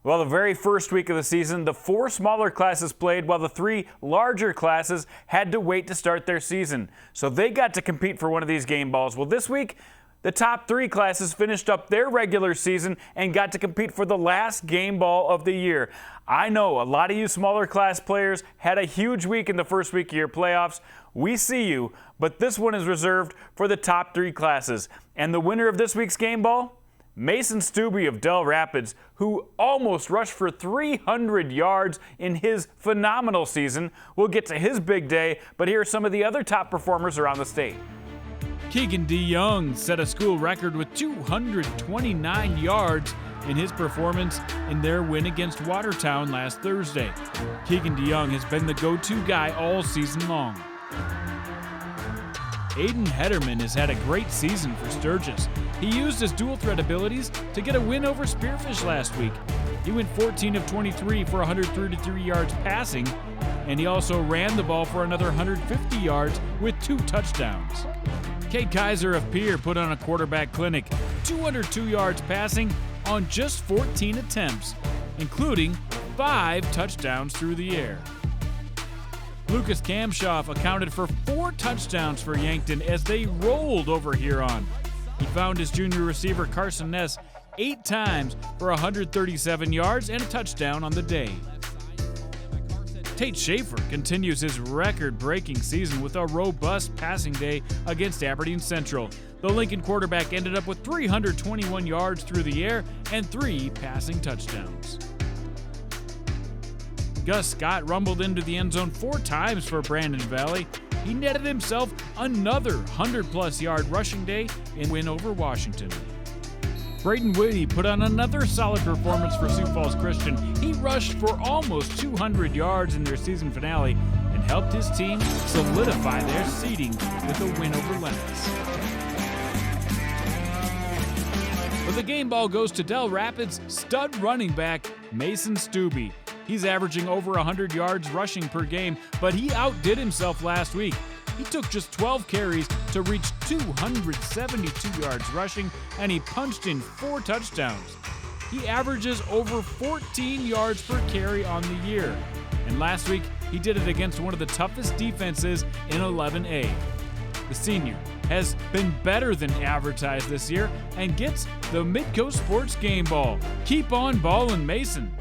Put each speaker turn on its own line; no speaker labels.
Well, the very first week of the season, the 4 smaller classes played while the 3 larger classes had to wait to start their season. So they got to compete for one of these game balls. Well, this week, the top 3 classes finished up their regular season and got to compete for the last game ball of the year. I know a lot of you smaller class players had a huge week in the first week of your playoffs. We see you, but this one is reserved for the top 3 classes. And the winner of this week's game ball? Mason Stubbe of Dell Rapids, who almost rushed for 300 yards in his phenomenal season. We'll get to his big day, but here are some of the other top performers around the state.
Keegan DeYoung set a school record with 229 yards in his performance in their win against Watertown last Thursday. Keegan DeYoung has been the go-to guy all season long. Aiden Hederman has had a great season for Sturgis. He used his dual threat abilities to get a win over Spearfish last week. He went 14 of 23 for 133 yards passing, and he also ran the ball for another 150 yards with 2 touchdowns. Cade Kaiser of Pierre put on a quarterback clinic, 202 yards passing on just 14 attempts, including 5 touchdowns through the air. Lucas Kamshoff accounted for 4 touchdowns for Yankton as they rolled over Huron. He found his junior receiver Carson Ness 8 times for 137 yards and a touchdown on the day. Tate Schaefer continues his record-breaking season with a robust passing day against Aberdeen Central. The Lincoln quarterback ended up with 321 yards through the air and 3 passing touchdowns. Gus Scott rumbled into the end zone 4 times for Brandon Valley. He netted himself another 100-plus yard rushing day in win over Washington. Braden Whitty put on another solid performance for Sioux Falls Christian. He rushed for almost 200 yards in their season finale and helped his team solidify their seeding with a win over Lennox. But the game ball goes to Dell Rapids stud running back Mason Stubbe. He's averaging over 100 yards rushing per game, but he outdid himself last week. He took just 12 carries to reach 272 yards rushing, and he punched in 4 touchdowns. He averages over 14 yards per carry on the year. And last week, he did it against one of the toughest defenses in 11A. The senior has been better than advertised this year and gets the Midco Sports game ball. Keep on ballin', Mason.